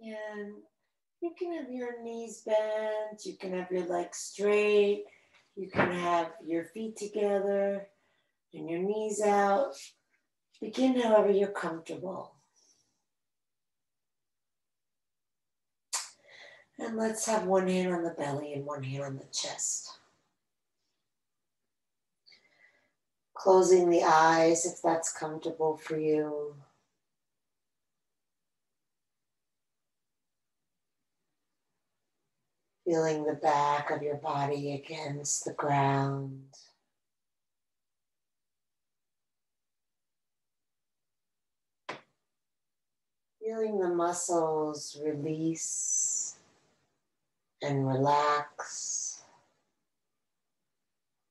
And you can have your knees bent, you can have your legs straight, you can have your feet together and your knees out. Begin however you're comfortable. And let's have one hand on the belly and one hand on the chest. Closing the eyes if that's comfortable for you. Feeling the back of your body against the ground. Feeling the muscles release and relax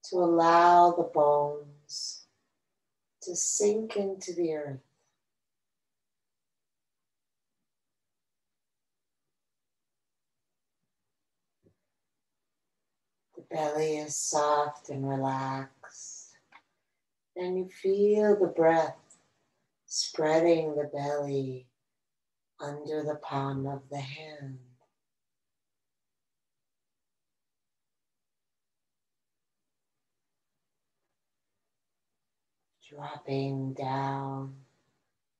to allow the bones to sink into the earth. The belly is soft and relaxed, and you feel the breath spreading the belly under the palm of the hand. Dropping down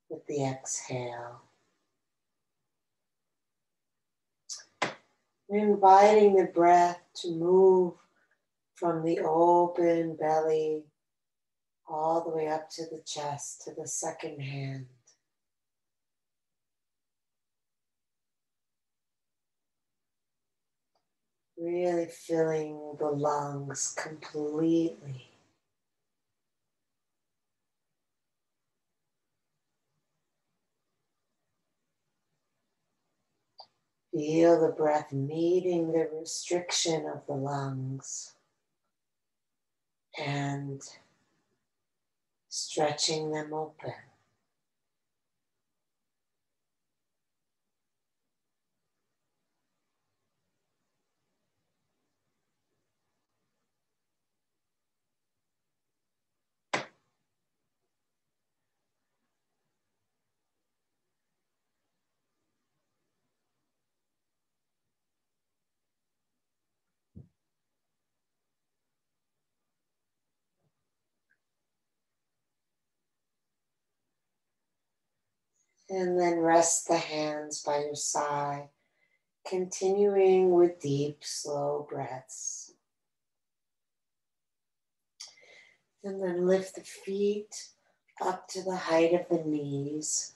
with the exhale. Inviting the breath to move from the open belly all the way up to the chest, to the second hand. Really filling the lungs completely. Feel the breath meeting the restriction of the lungs and stretching them open. And then rest the hands by your side, continuing with deep, slow breaths. And then lift the feet up to the height of the knees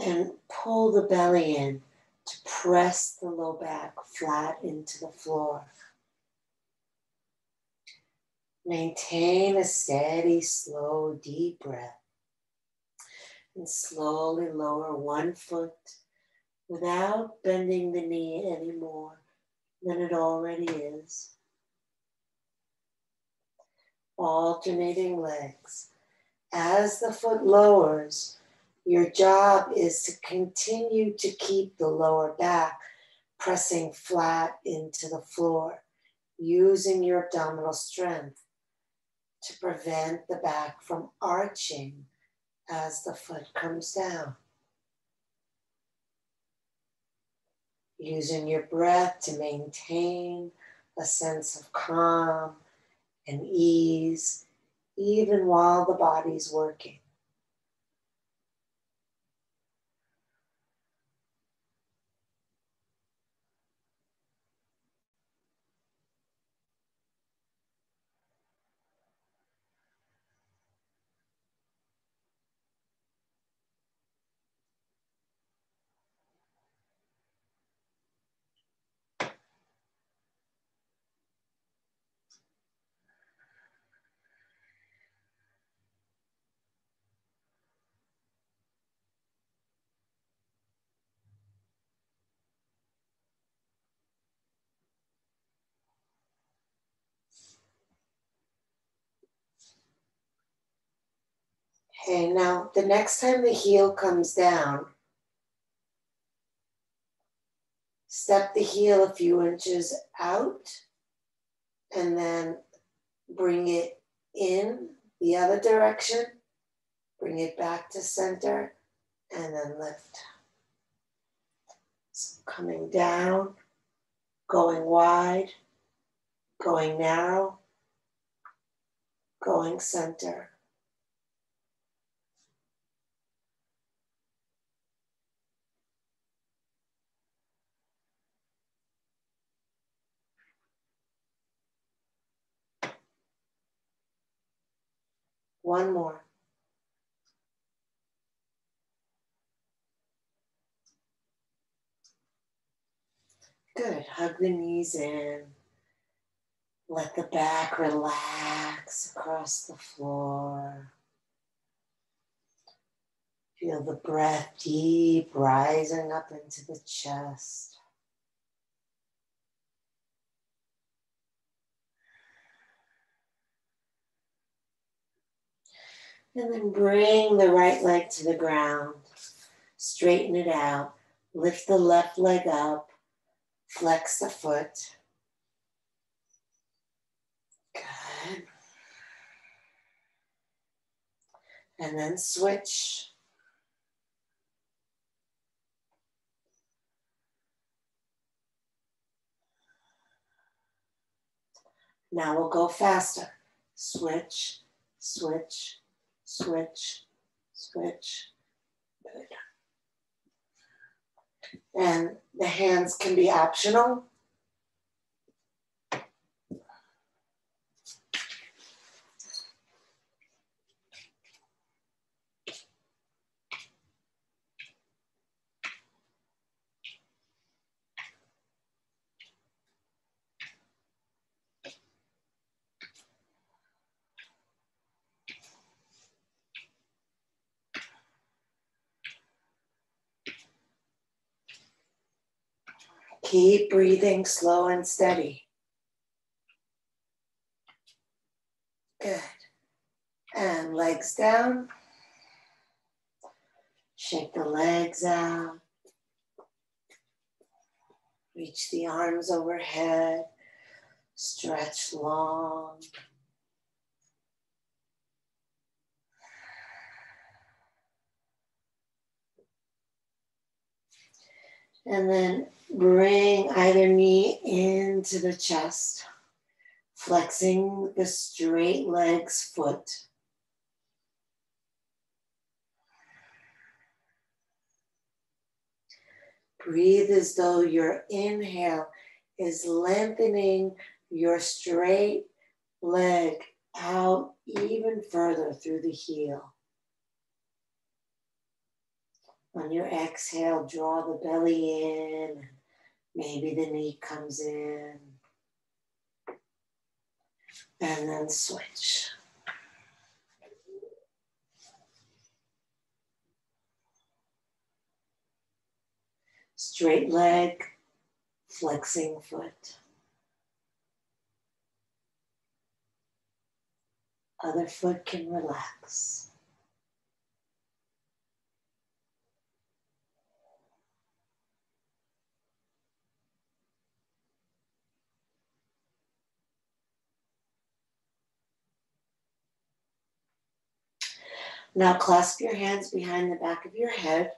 and pull the belly in to press the low back flat into the floor. Maintain a steady, slow, deep breath. And slowly lower one foot without bending the knee any more than it already is. Alternating legs. As the foot lowers, your job is to continue to keep the lower back pressing flat into the floor, using your abdominal strength to prevent the back from arching as the foot comes down. Using your breath to maintain a sense of calm and ease, even while the body's working. Okay, now the next time the heel comes down, step the heel a few inches out and then bring it in the other direction, bring it back to center, and then lift. Coming down, going wide, going narrow, going center. One more. Good. Hug the knees in. Let the back relax across the floor. Feel the breath deep rising up into the chest. And then bring the right leg to the ground. Straighten it out. Lift the left leg up. Flex the foot. Good. And then switch. Now we'll go faster. Switch, switch, switch, switch. Good. And the hands can be optional. Keep breathing slow and steady. Good. And legs down. Shake the legs out. Reach the arms overhead. Stretch long. And then bring either knee into the chest, flexing the straight leg's foot. Breathe as though your inhale is lengthening your straight leg out even further through the heel. On your exhale, draw the belly in. Maybe the knee comes in. And then switch. Straight leg, flexing foot. Other foot can relax. Now clasp your hands behind the back of your head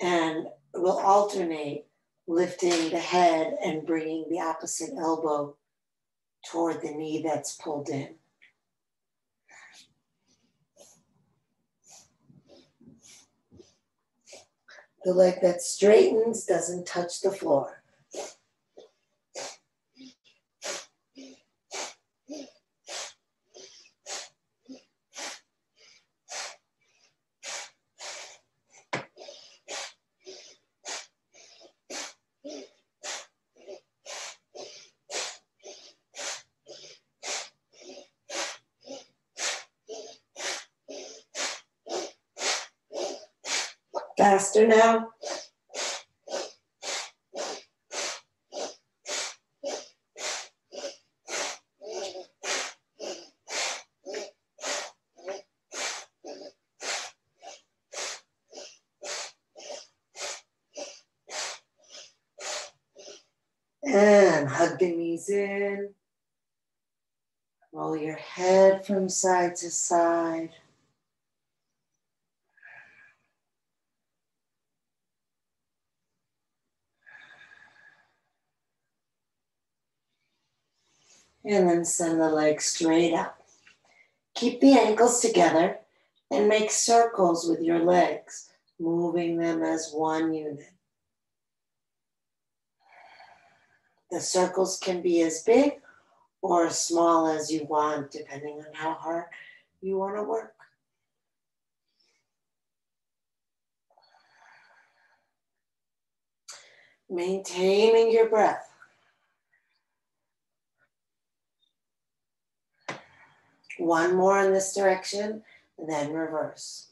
and we'll alternate lifting the head and bringing the opposite elbow toward the knee that's pulled in. The leg that straightens doesn't touch the floor. Faster now. And hug the knees in. Roll your head from side to side. And then send the legs straight up. Keep the ankles together and make circles with your legs, moving them as one unit. The circles can be as big or as small as you want, depending on how hard you want to work. Maintaining your breath. One more in this direction, then reverse.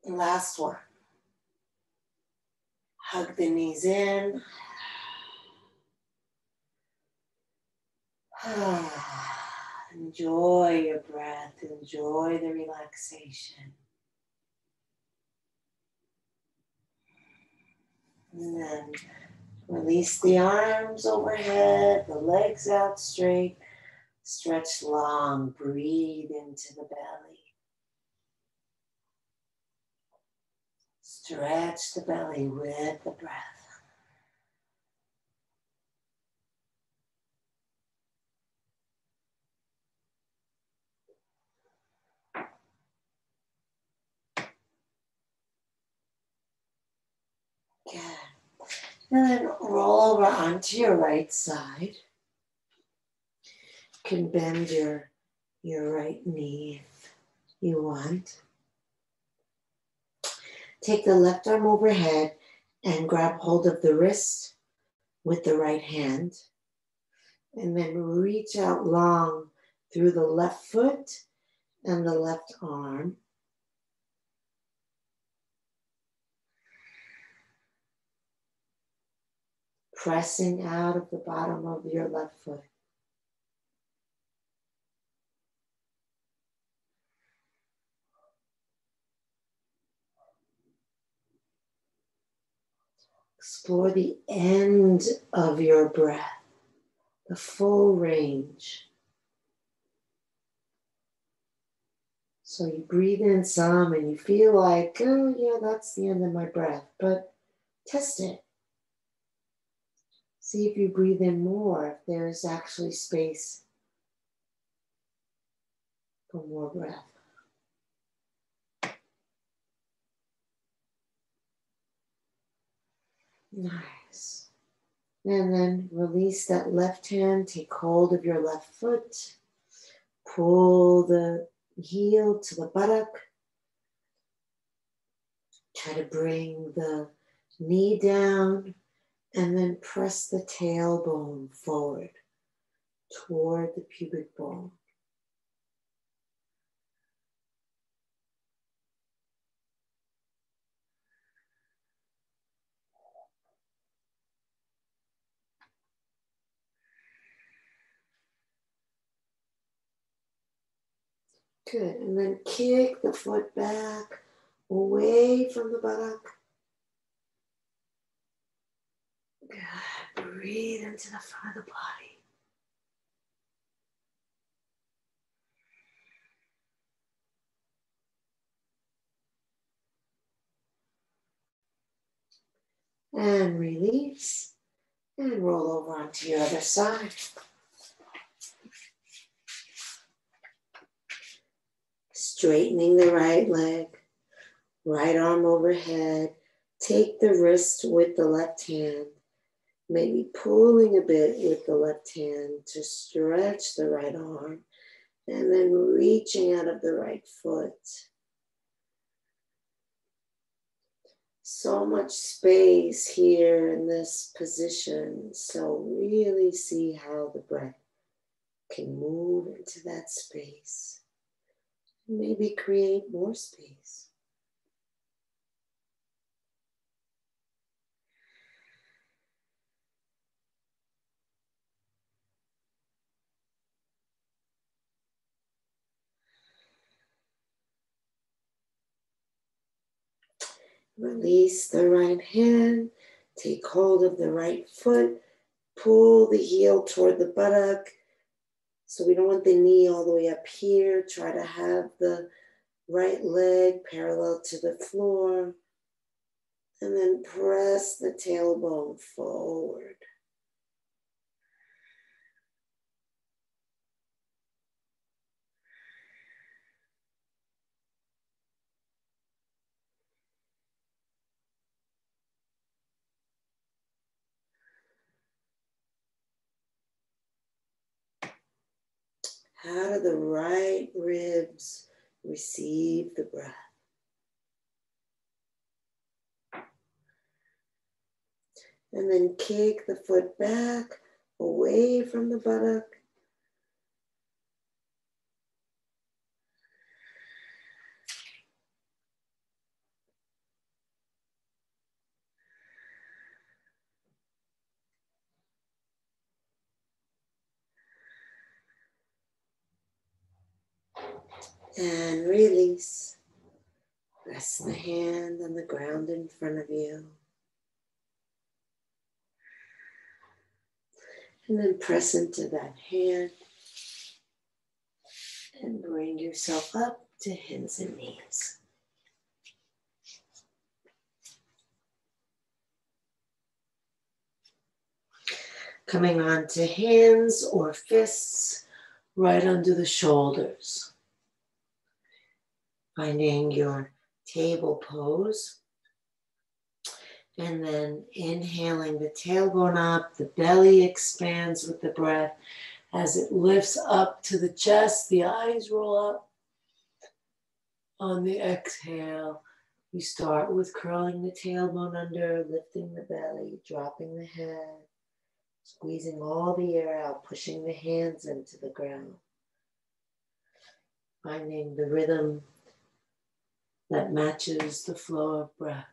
Last one. Hug the knees in. Enjoy your breath. Enjoy the relaxation. And then release the arms overhead, the legs out straight. Stretch long. Breathe into the belly. Stretch the belly with the breath. Good. And then roll over onto your right side. You can bend your right knee if you want. Take the left arm overhead and grab hold of the wrist with the right hand. And then reach out long through the left foot and the left arm. Pressing out of the bottom of your left foot. Explore the end of your breath, the full range. So you breathe in some and you feel like, oh yeah, that's the end of my breath, but test it. See if you breathe in more, if there's actually space for more breath. Nice. And then release that left hand, take hold of your left foot, pull the heel to the buttock. Try to bring the knee down and then press the tailbone forward toward the pubic bone. Good, and then kick the foot back away from the buttock. Good, breathe into the front of the body. And release, and roll over onto your other side. Straightening the right leg, right arm overhead. Take the wrist with the left hand, maybe pulling a bit with the left hand to stretch the right arm, and then reaching out of the right foot. So much space here in this position, so really see how the breath can move into that space. Maybe create more space. Release the right hand. Take hold of the right foot. Pull the heel toward the buttock. So we don't want the knee all the way up here. Try to have the right leg parallel to the floor. And then press the tailbone forward. How do the right ribs receive the breath? And then kick the foot back away from the buttock. And release. Rest the hand on the ground in front of you. And then press into that hand. And bring yourself up to hands and knees. Coming on to hands or fists right under the shoulders. Finding your table pose. And then inhaling the tailbone up, the belly expands with the breath. As it lifts up to the chest, the eyes roll up. On the exhale, we start with curling the tailbone under, lifting the belly, dropping the head, squeezing all the air out, pushing the hands into the ground. Finding the rhythm that matches the flow of breath.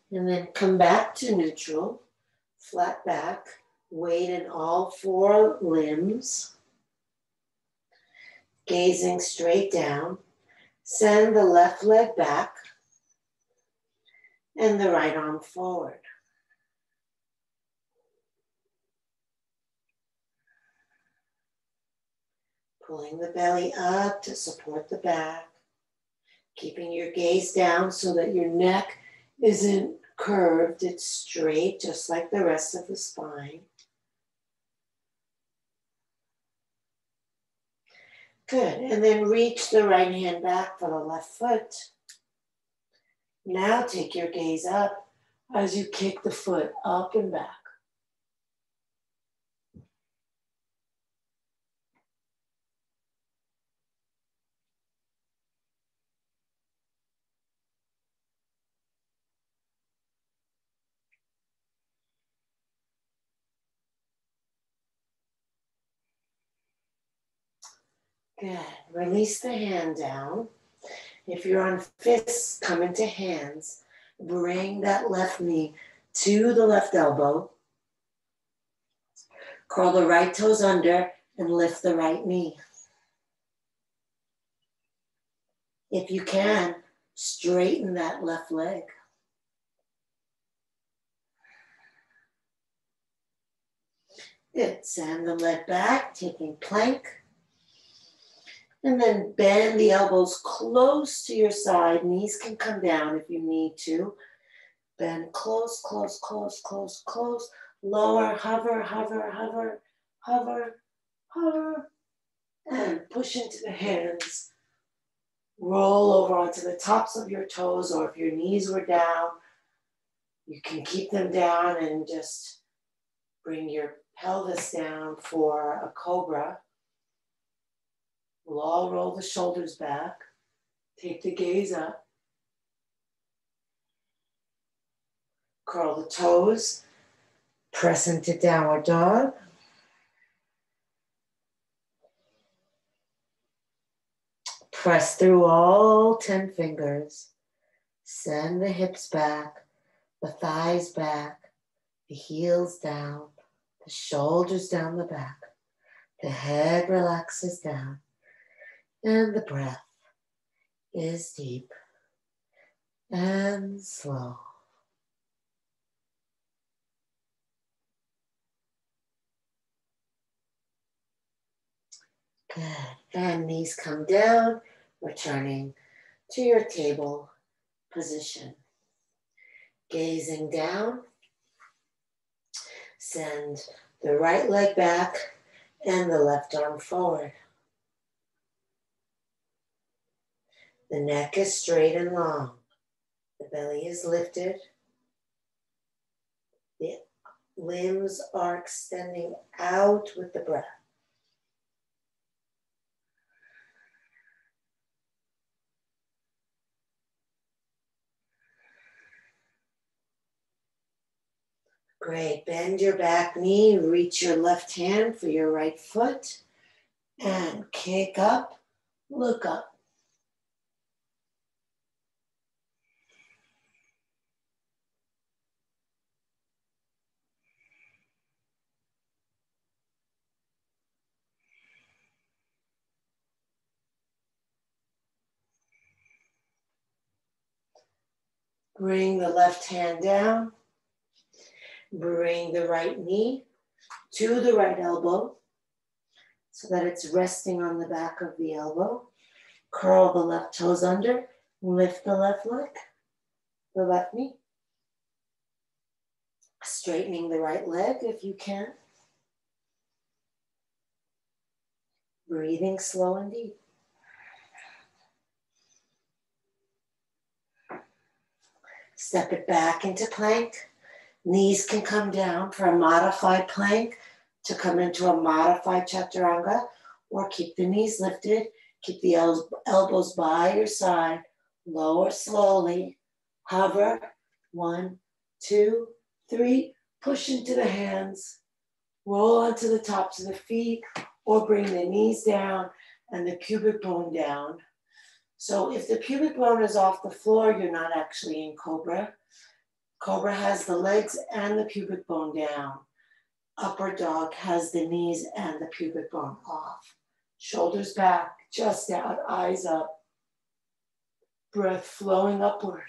And then come back to neutral, flat back, weight in all four limbs, gazing straight down. Send the left leg back and the right arm forward. Pulling the belly up to support the back, keeping your gaze down so that your neck isn't curved, it's straight, just like the rest of the spine. Good, and then reach the right hand back for the left foot. Now take your gaze up as you kick the foot up and back. Good. Release the hand down. If you're on fists, come into hands. Bring that left knee to the left elbow. Curl the right toes under and lift the right knee. If you can, straighten that left leg. Good. Send the leg back, taking plank. And then bend the elbows close to your side. Knees can come down if you need to. Bend close, close, close, close, close. Lower, hover, hover, hover, hover, hover. And push into the hands. Roll over onto the tops of your toes, or if your knees were down, you can keep them down and just bring your pelvis down for a cobra. We'll all roll the shoulders back. Take the gaze up. Curl the toes. Press into downward dog. Press through all 10 fingers. Send the hips back, the thighs back, the heels down, the shoulders down the back. The head relaxes down, and the breath is deep and slow. Good. And knees come down, returning to your table position. Gazing down, send the right leg back and the left arm forward. The neck is straight and long. The belly is lifted. The limbs are extending out with the breath. Great. Bend your back knee, reach your left hand for your right foot, and kick up, look up. Bring the left hand down. Bring the right knee to the right elbow so that it's resting on the back of the elbow. Curl the left toes under. Lift the left leg, the left knee. Straightening the right leg if you can. Breathing slow and deep. Step it back into plank. Knees can come down for a modified plank to come into a modified chaturanga, or keep the knees lifted. Keep the elbows by your side. Lower slowly. Hover. 1, 2, 3. Push into the hands. Roll onto the tops of the feet, or bring the knees down and the pubic bone down. So if the pubic bone is off the floor, you're not actually in cobra. Cobra has the legs and the pubic bone down. Upper dog has the knees and the pubic bone off. Shoulders back, chest out, eyes up. Breath flowing upward.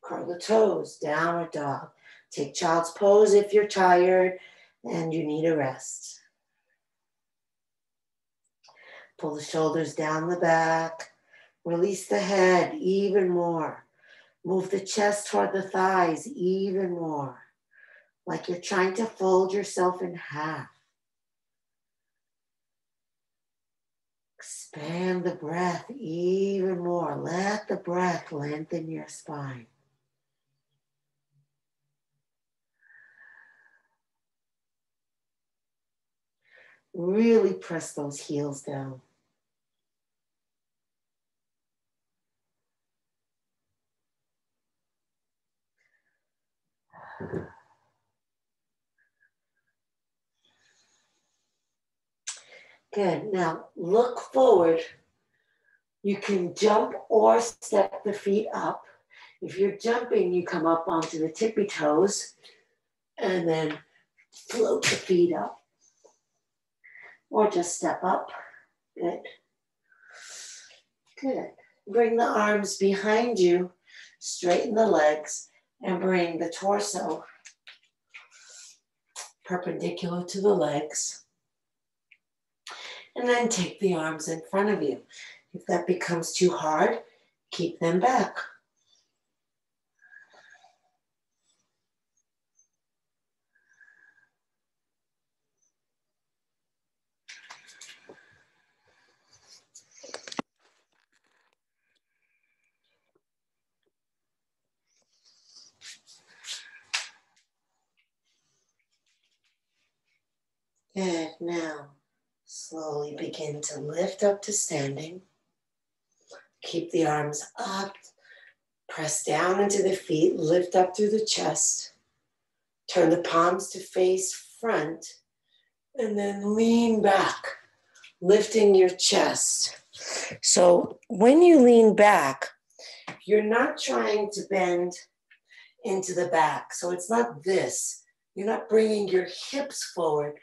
Curl the toes, downward dog. Take child's pose if you're tired and you need a rest. Pull the shoulders down the back. Release the head even more. Move the chest toward the thighs even more. Like you're trying to fold yourself in half. Expand the breath even more. Let the breath lengthen your spine. Really press those heels down. Good. Now look forward. You can jump or step the feet up. If you're jumping, you come up onto the tippy toes and then float the feet up. Or just step up. Good. Good. Bring the arms behind you, straighten the legs, and bring the torso perpendicular to the legs. And then take the arms in front of you. If that becomes too hard, keep them back. Good. Now, slowly begin to lift up to standing. Keep the arms up. Press down into the feet. Lift up through the chest. Turn the palms to face front. And then lean back, lifting your chest. So when you lean back, you're not trying to bend into the back. So it's not this. You're not bringing your hips forward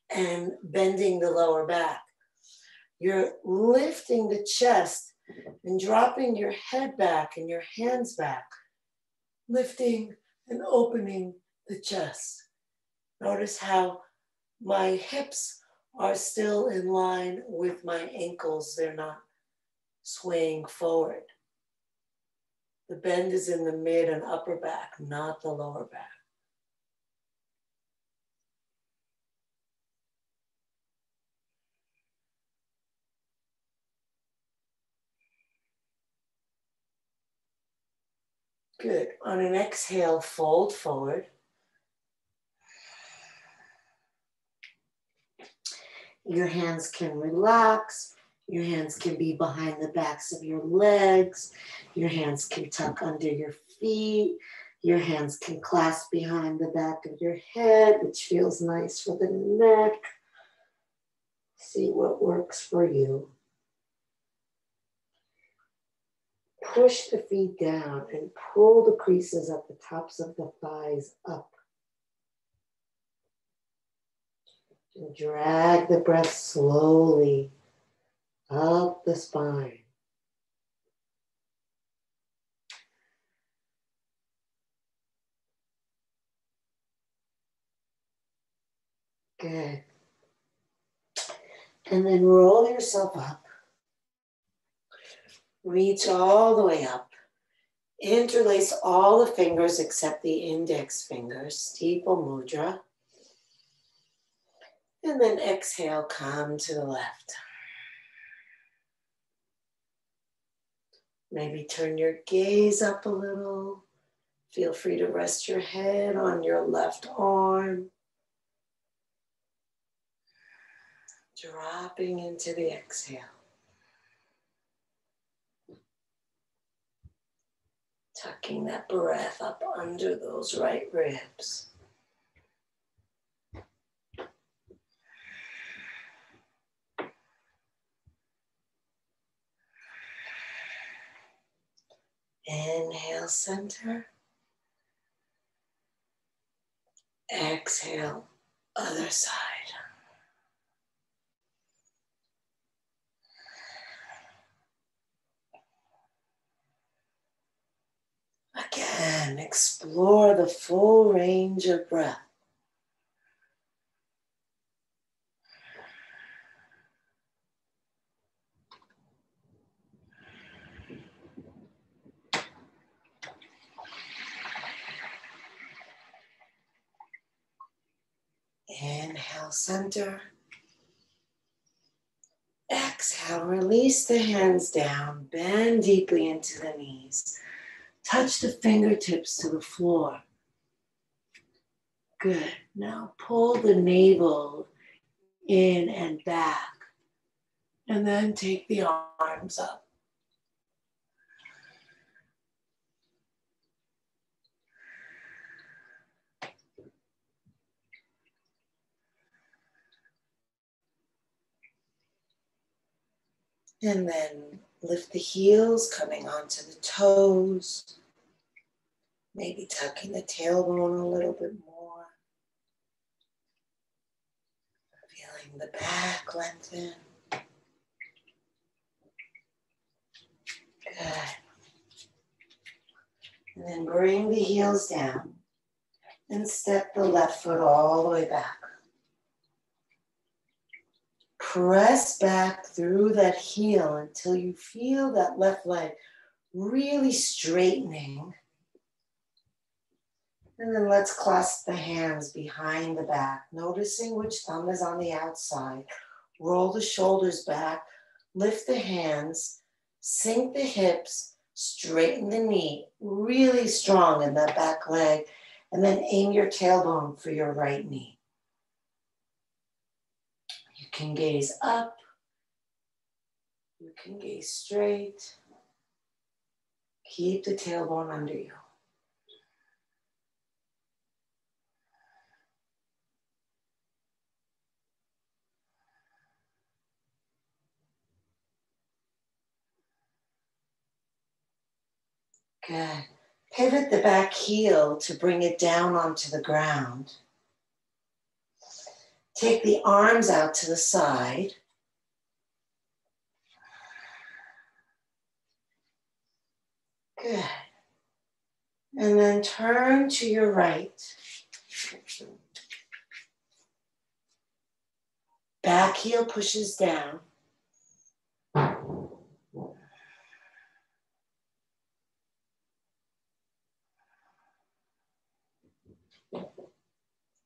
and bending the lower back. You're lifting the chest and dropping your head back and your hands back, lifting and opening the chest. Notice how my hips are still in line with my ankles. They're not swaying forward. The bend is in the mid and upper back, not the lower back. Good. On an exhale, fold forward. Your hands can relax. Your hands can be behind the backs of your legs. Your hands can tuck under your feet. Your hands can clasp behind the back of your head, which feels nice for the neck. See what works for you. Push the feet down and pull the creases at the tops of the thighs up. And drag the breath slowly up the spine. Good. And then roll yourself up. Reach all the way up. Interlace all the fingers except the index fingers, Steeple Mudra. And then exhale, come to the left. Maybe turn your gaze up a little. Feel free to rest your head on your left arm. Dropping into the exhale. Tucking that breath up under those right ribs. Inhale, center. Exhale, other side. Again, explore the full range of breath. Inhale, center. Exhale, release the hands down, bend deeply into the knees. Touch the fingertips to the floor. Good. Now pull the navel in and back. And then take the arms up. And then lift the heels, coming onto the toes. Maybe tucking the tailbone a little bit more. Feeling the back lengthen. Good. And then bring the heels down and step the left foot all the way back. Press back through that heel until you feel that left leg really straightening. And then let's clasp the hands behind the back, noticing which thumb is on the outside. Roll the shoulders back, lift the hands, sink the hips, straighten the knee, really strong in that back leg, and then aim your tailbone for your right knee. You can gaze up, you can gaze straight. Keep the tailbone under you. Good. Pivot the back heel to bring it down onto the ground. Take the arms out to the side. Good. And then turn to your right. Back heel pushes down.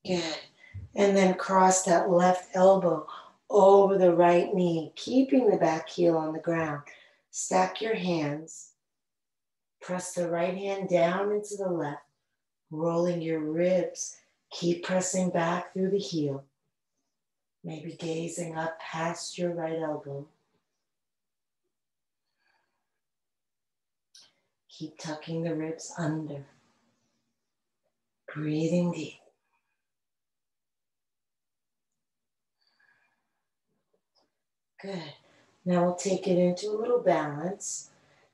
Good. And then cross that left elbow over the right knee, keeping the back heel on the ground. Stack your hands. Press the right hand down into the left, rolling your ribs. Keep pressing back through the heel. Maybe gazing up past your right elbow. Keep tucking the ribs under. Breathing deep. Good. Now we'll take it into a little balance.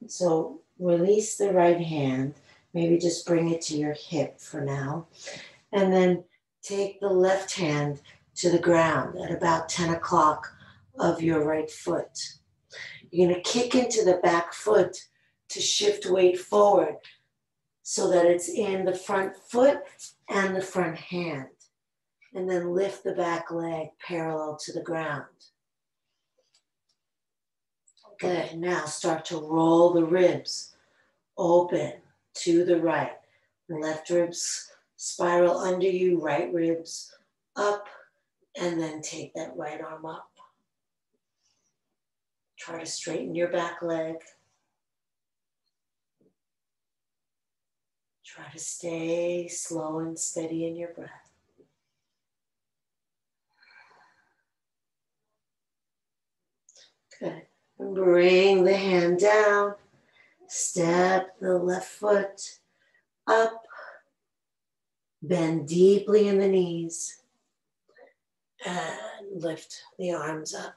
So release the right hand. Maybe just bring it to your hip for now. And then take the left hand to the ground at about 10 o'clock of your right foot. You're going to kick into the back foot to shift weight forward so that it's in the front foot and the front hand. And then lift the back leg parallel to the ground. Good. Now start to roll the ribs open to the right. Left ribs spiral under you, right ribs up, and then take that right arm up. Try to straighten your back leg. Try to stay slow and steady in your breath. Good. And bring the hand down. Step the left foot up. Bend deeply in the knees. And lift the arms up.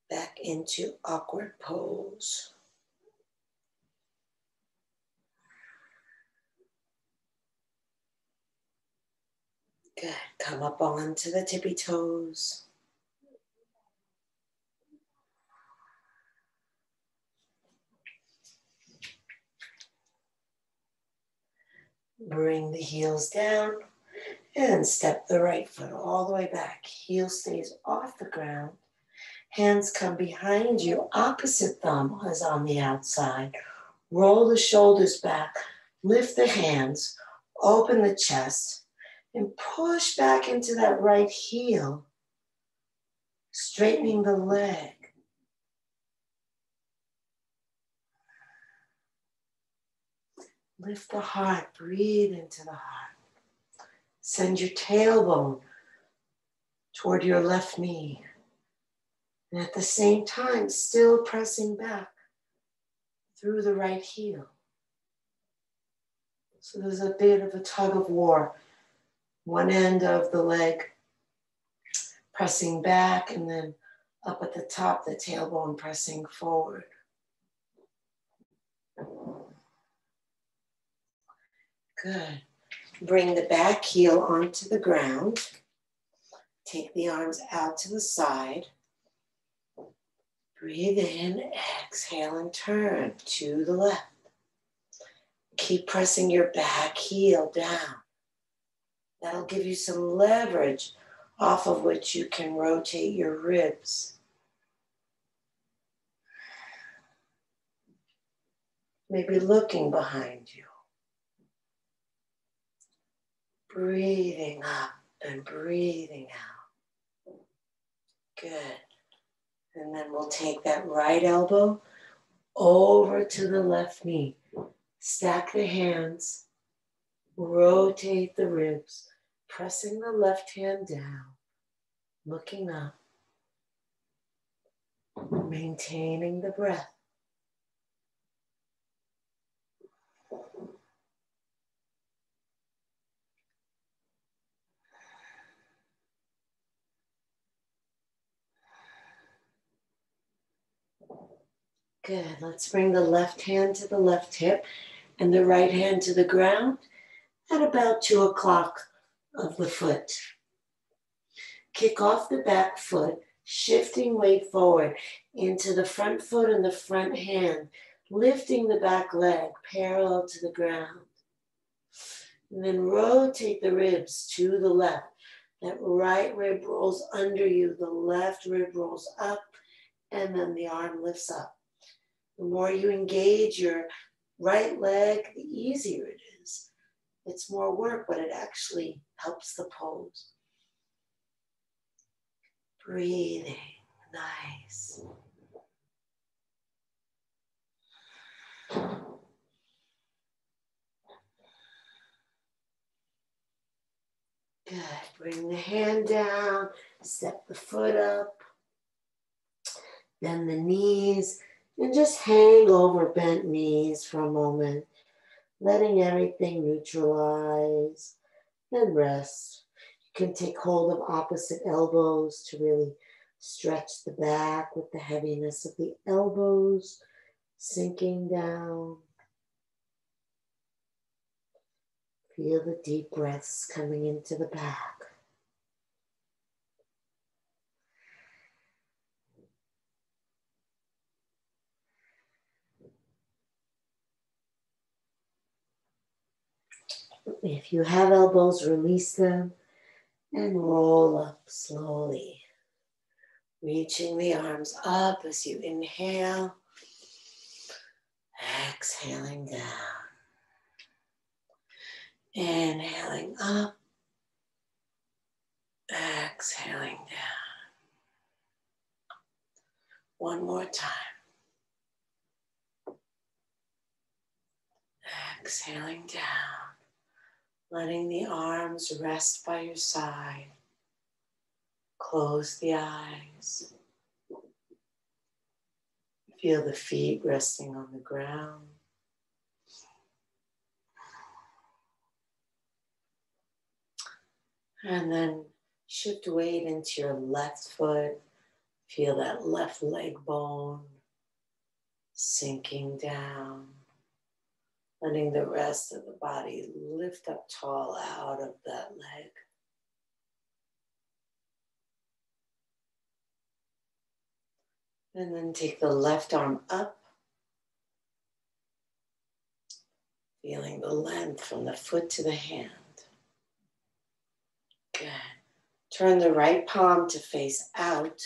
Back into awkward pose. Good. Come up onto the tippy toes. Bring the heels down and step the right foot all the way back. Heel stays off the ground. Hands come behind you. Opposite thumb is on the outside. Roll the shoulders back. Lift the hands. Open the chest. And push back into that right heel. Straightening the leg. Lift the heart. Breathe into the heart. Send your tailbone toward your left knee. And at the same time, still pressing back through the right heel. So there's a bit of a tug of war. One end of the leg pressing back, and then up at the top, the tailbone pressing forward. Good. Bring the back heel onto the ground. Take the arms out to the side. Breathe in, exhale, and turn to the left. Keep pressing your back heel down. That'll give you some leverage off of which you can rotate your ribs. Maybe looking behind you. Breathing up and breathing out. Good. And then we'll take that right elbow over to the left knee. Stack the hands. Rotate the ribs. Pressing the left hand down. Looking up. Maintaining the breath. Good. Let's bring the left hand to the left hip and the right hand to the ground at about 2 o'clock of the foot. Kick off the back foot, shifting weight forward into the front foot and the front hand, lifting the back leg parallel to the ground. And then rotate the ribs to the left. That right rib rolls under you, the left rib rolls up, and then the arm lifts up. The more you engage your right leg, the easier it is. It's more work, but it actually helps the pose. Breathing, nice. Good, bring the hand down, step the foot up, bend the knees, and just hang over bent knees for a moment, letting everything neutralize and rest. You can take hold of opposite elbows to really stretch the back with the heaviness of the elbows sinking down. Feel the deep breaths coming into the back. If you have elbows, release them and roll up slowly. Reaching the arms up as you inhale, exhaling down. Inhaling up, exhaling down. One more time. Exhaling down, letting the arms rest by your side. Close the eyes. Feel the feet resting on the ground. And then shift weight into your left foot. Feel that left leg bone sinking down. Letting the rest of the body lift up tall out of that leg. And then take the left arm up. Feeling the length from the foot to the hand. Good. Turn the right palm to face out.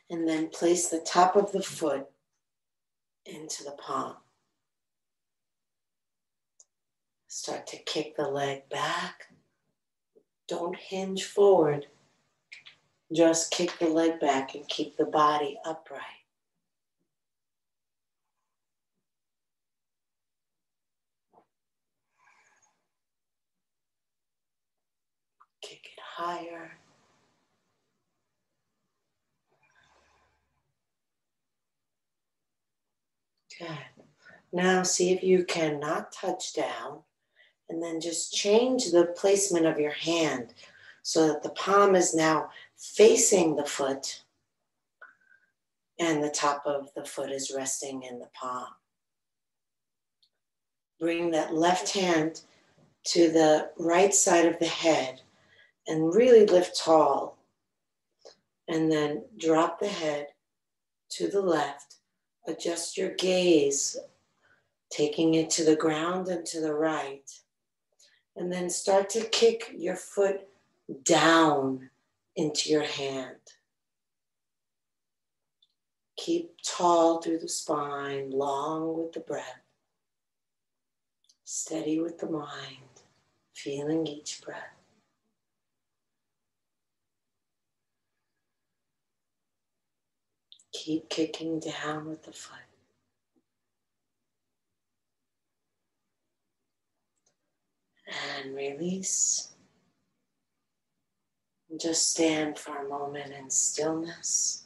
And then place the top of the foot into the palm. Start to kick the leg back. Don't hinge forward. Just kick the leg back and keep the body upright. Kick it higher. Good. Now see if you can not touch down, and then just change the placement of your hand so that the palm is now facing the foot and the top of the foot is resting in the palm. Bring that left hand to the right side of the head and really lift tall. And then drop the head to the left. Adjust your gaze, taking it to the ground and to the right. And then start to kick your foot down into your hand. Keep tall through the spine, long with the breath. Steady with the mind, feeling each breath. Keep kicking down with the foot. And release. And just stand for a moment in stillness.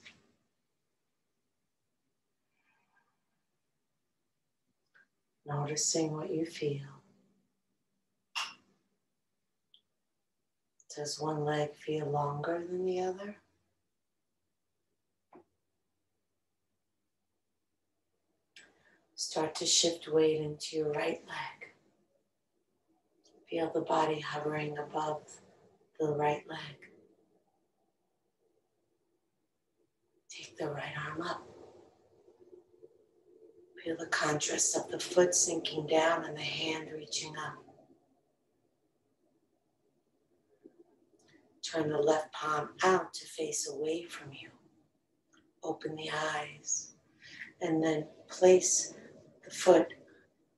Noticing what you feel. Does one leg feel longer than the other? Start to shift weight into your right leg. Feel the body hovering above the right leg. Take the right arm up. Feel the contrast of the foot sinking down and the hand reaching up. Turn the left palm out to face away from you. Open the eyes. And then place the foot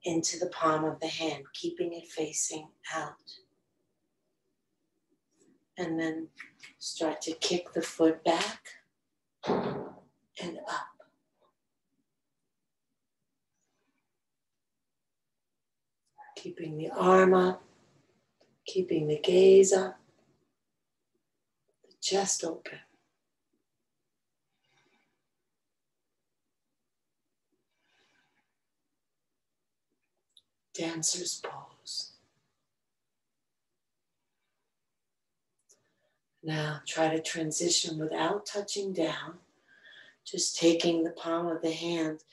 into the palm of the hand, keeping it facing out. And then start to kick the foot back and up. Keeping the arm up, keeping the gaze up, the chest open. Dancer's pose. Now try to transition without touching down, just taking the palm of the hand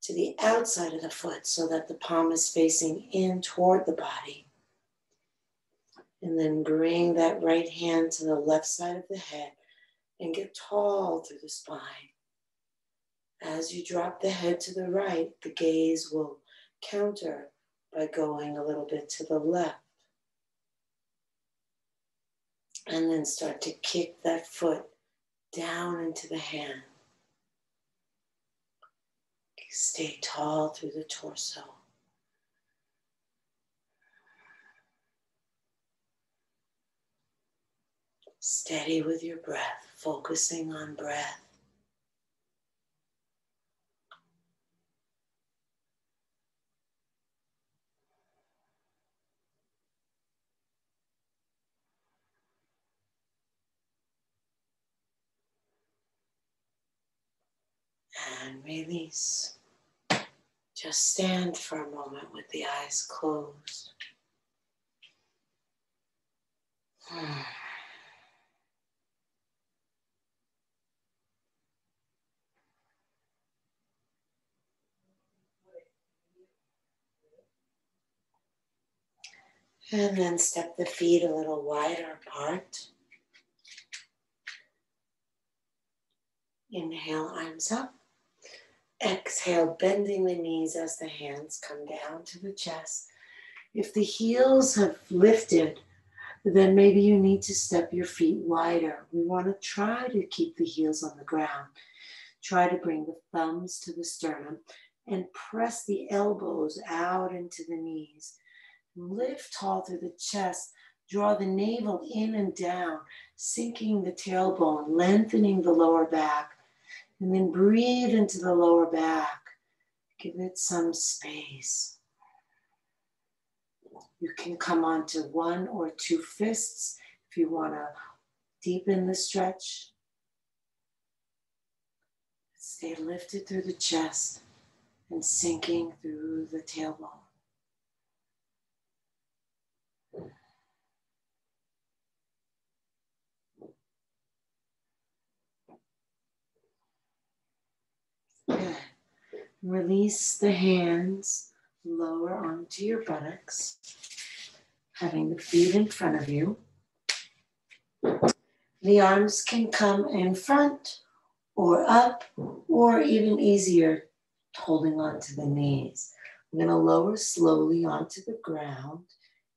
to the outside of the foot so that the palm is facing in toward the body. And then bring that right hand to the left side of the head and get tall through the spine. As you drop the head to the right, the gaze will counter by going a little bit to the left. And then start to kick that foot down into the hand. Stay tall through the torso. Steady with your breath, focusing on breath. And release. Just stand for a moment with the eyes closed. And then step the feet a little wider apart. Inhale, arms up. Exhale, bending the knees as the hands come down to the chest. If the heels have lifted, then maybe you need to step your feet wider. We want to try to keep the heels on the ground. Try to bring the thumbs to the sternum and press the elbows out into the knees. Lift tall through the chest. Draw the navel in and down, sinking the tailbone, lengthening the lower back. And then breathe into the lower back. Give it some space. You can come onto one or two fists if you want to deepen the stretch. Stay lifted through the chest and sinking through the tailbone. Good. Release the hands lower onto your buttocks, having the feet in front of you. The arms can come in front or up, or even easier, holding onto the knees. I'm going to lower slowly onto the ground,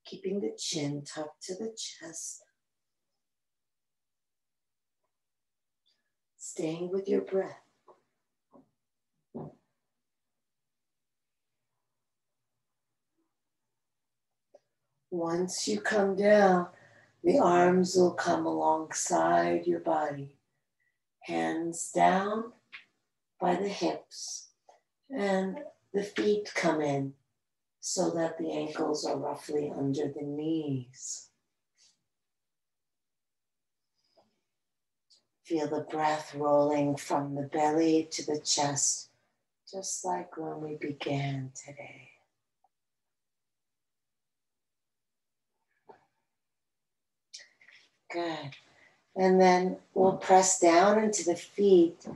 keeping the chin tucked to the chest. Staying with your breath. Once you come down, the arms will come alongside your body. Hands down by the hips, and the feet come in so that the ankles are roughly under the knees. Feel the breath rolling from the belly to the chest, just like when we began today. Good. And then we'll press down into the feet.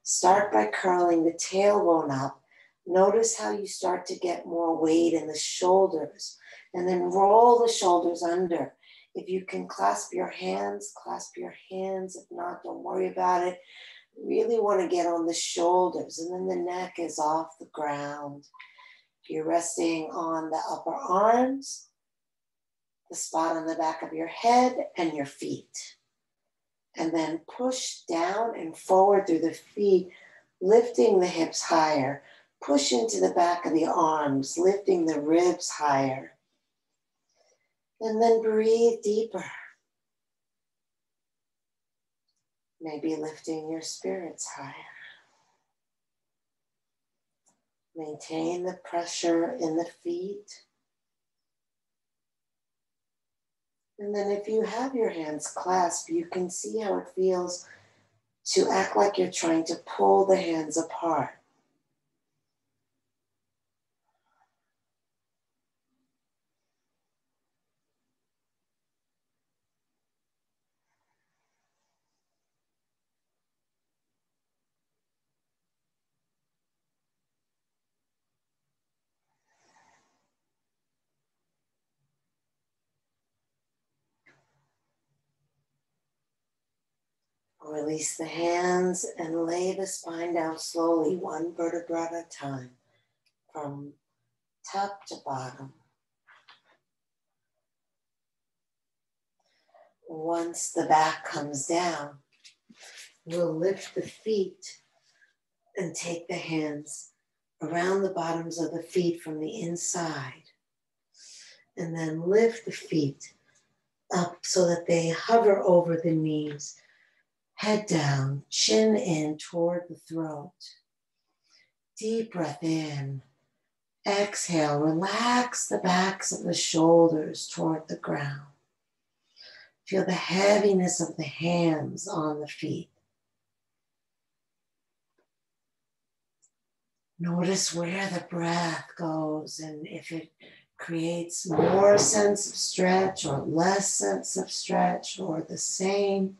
Start by curling the tailbone up. Notice how you start to get more weight in the shoulders, and then roll the shoulders under. If you can clasp your hands, clasp your hands. If not, don't worry about it. Really want to get on the shoulders, and then the neck is off the ground. If you're resting on the upper arms, the spot on the back of your head and your feet. And then push down and forward through the feet, lifting the hips higher. Push into the back of the arms, lifting the ribs higher. And then breathe deeper. Maybe lifting your spirits higher. Maintain the pressure in the feet. And then if you have your hands clasped, you can see how it feels to act like you're trying to pull the hands apart. Release the hands and lay the spine down slowly, one vertebra at a time, from top to bottom. Once the back comes down, we'll lift the feet and take the hands around the bottoms of the feet from the inside. And then lift the feet up so that they hover over the knees. Head down, chin in toward the throat. Deep breath in. Exhale, relax the backs of the shoulders toward the ground. Feel the heaviness of the hands on the feet. Notice where the breath goes and if it creates more sense of stretch or less sense of stretch or the same.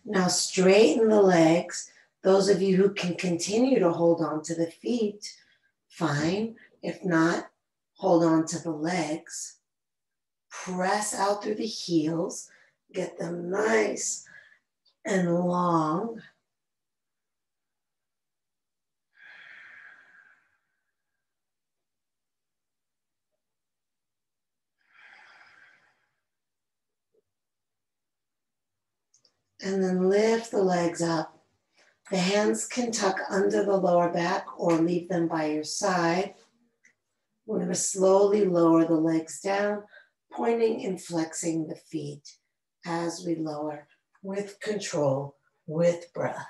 Now straighten the legs. Those of you who can continue to hold on to the feet, fine. If not, hold on to the legs. Press out through the heels. Get them nice and long. And then lift the legs up. The hands can tuck under the lower back or leave them by your side. We're going to slowly lower the legs down, pointing and flexing the feet as we lower with control, with breath.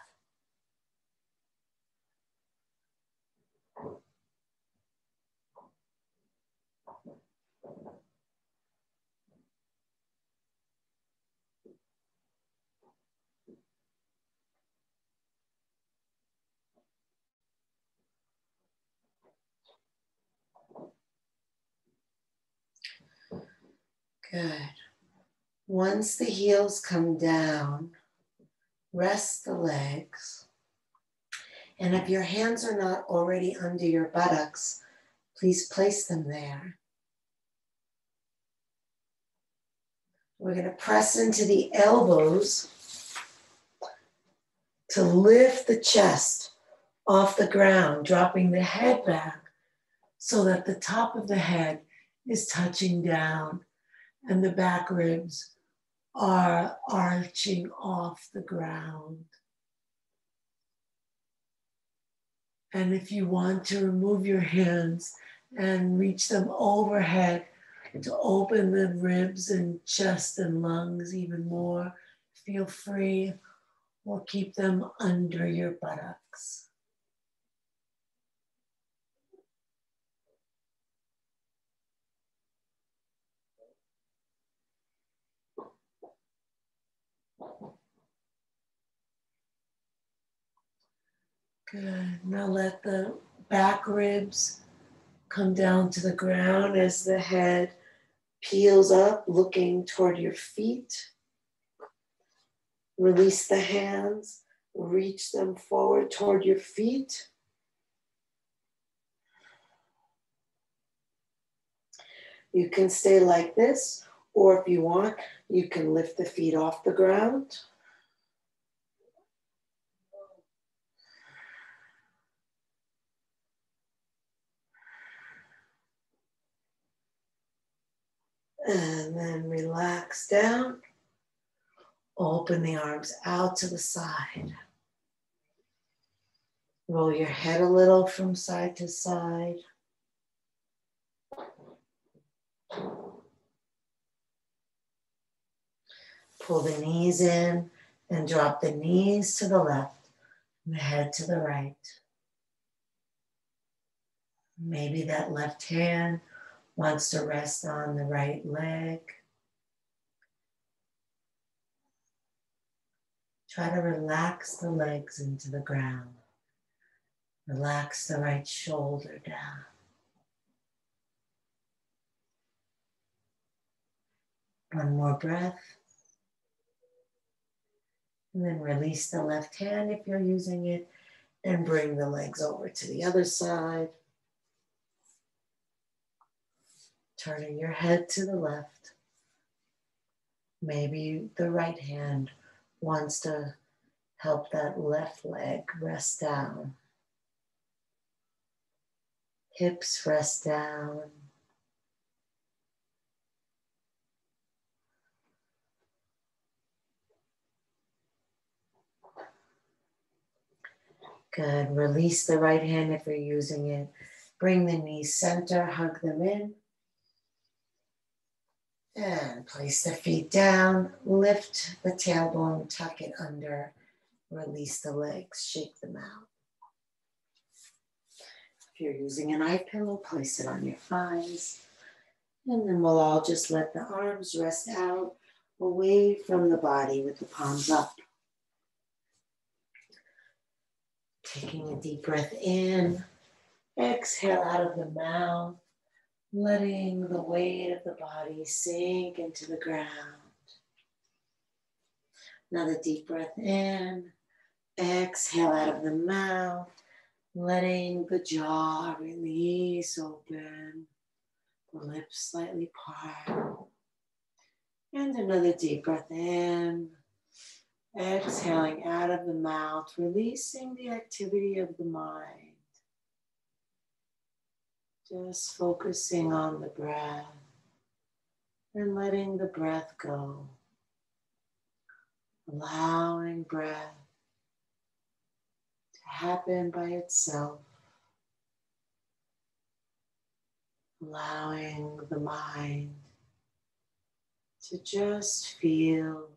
Good. Once the heels come down, rest the legs. And if your hands are not already under your buttocks, please place them there. We're going to press into the elbows to lift the chest off the ground, dropping the head back so that the top of the head is touching down and the back ribs are arching off the ground. And if you want to remove your hands and reach them overhead to open the ribs and chest and lungs even more, feel free, or keep them under your buttocks. Good. Now let the back ribs come down to the ground as the head peels up, looking toward your feet. Release the hands, reach them forward toward your feet. You can stay like this, or if you want, you can lift the feet off the ground. And then relax down. Open the arms out to the side. Roll your head a little from side to side. Pull the knees in and drop the knees to the left and the head to the right. Maybe that left hand wants to rest on the right leg. Try to relax the legs into the ground. Relax the right shoulder down. One more breath. And then release the left hand if you're using it and bring the legs over to the other side. Turning your head to the left. Maybe the right hand wants to help that left leg rest down. Hips rest down. Good. Release the right hand if you're using it. Bring the knees center, hug them in. And place the feet down. Lift the tailbone, tuck it under. Release the legs, shake them out. If you're using an eye pillow, place it on your thighs. And then we'll all just let the arms rest out away from the body with the palms up. Taking a deep breath in, exhale out of the mouth, letting the weight of the body sink into the ground. Another deep breath in, exhale out of the mouth, letting the jaw release open, the lips slightly part. And another deep breath in, exhaling out of the mouth, releasing the activity of the mind. Just focusing on the breath and letting the breath go. Allowing breath to happen by itself. Allowing the mind to just feel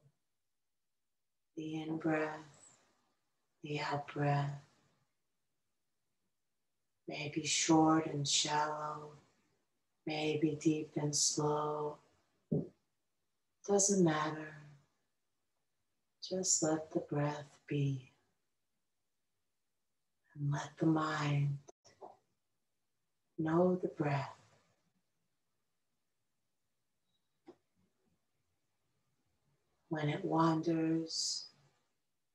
the in-breath, the out-breath. Maybe short and shallow, maybe deep and slow. Doesn't matter. Just let the breath be. And let the mind know the breath. When it wanders,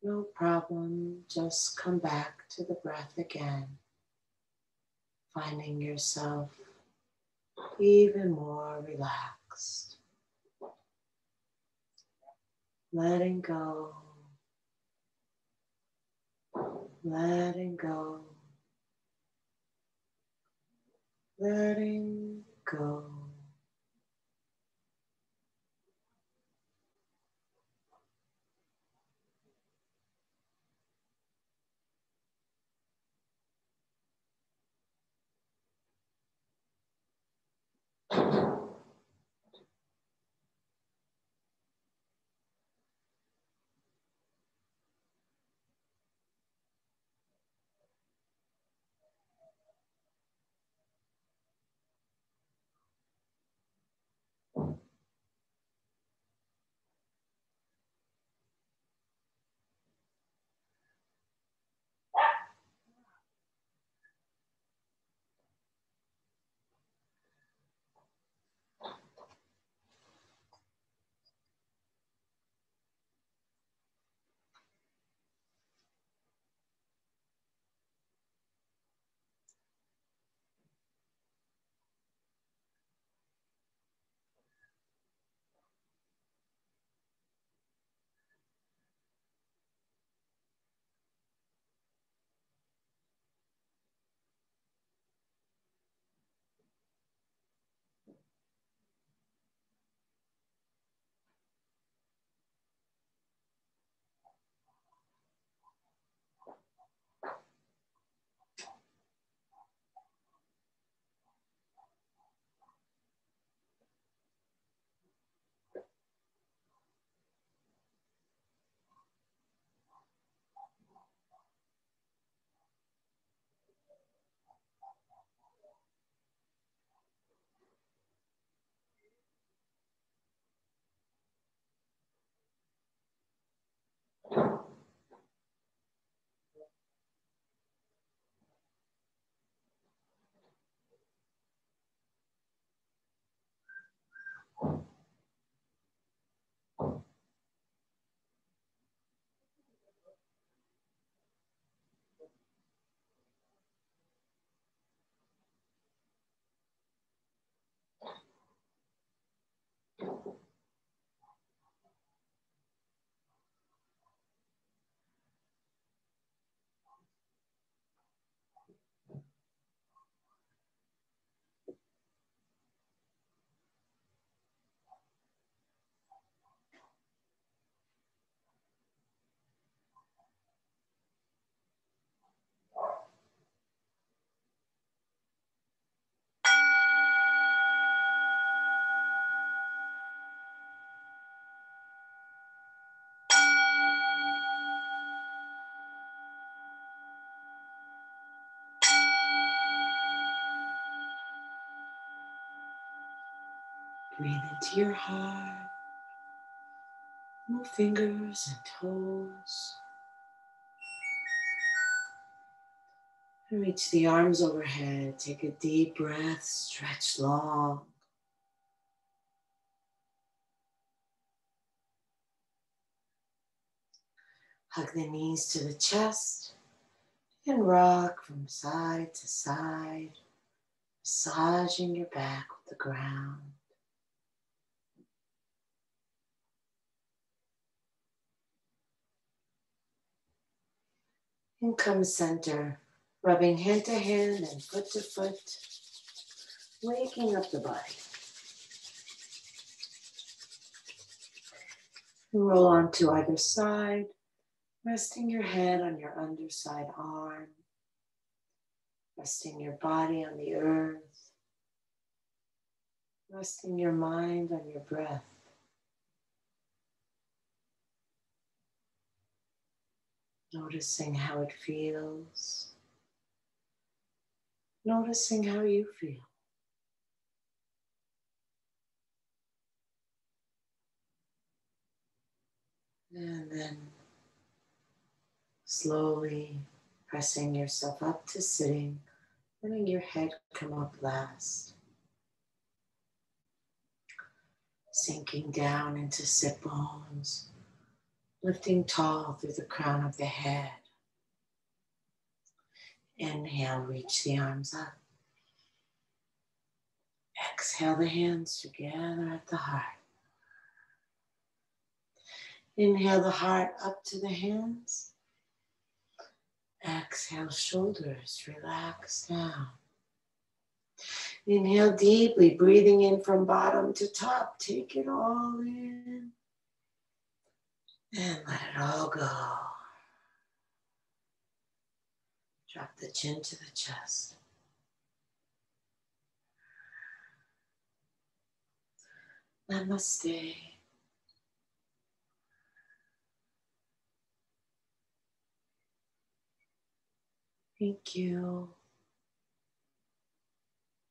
no problem, just come back to the breath again, finding yourself even more relaxed. Letting go, letting go, letting go. Breathe into your heart. Move fingers and toes. And reach the arms overhead. Take a deep breath. Stretch long. Hug the knees to the chest and rock from side to side, massaging your back with the ground. And come center, rubbing hand to hand and foot to foot, waking up the body. Roll on to either side, resting your head on your underside arm, resting your body on the earth, resting your mind on your breath. Noticing how it feels, noticing how you feel. And then slowly pressing yourself up to sitting, letting your head come up last. Sinking down into sit bones, lifting tall through the crown of the head. Inhale, reach the arms up. Exhale the hands together at the heart. Inhale the heart up to the hands. Exhale, shoulders relax down. Inhale deeply, breathing in from bottom to top. Take it all in and let it all go. Drop the chin to the chest. Namaste. Thank you.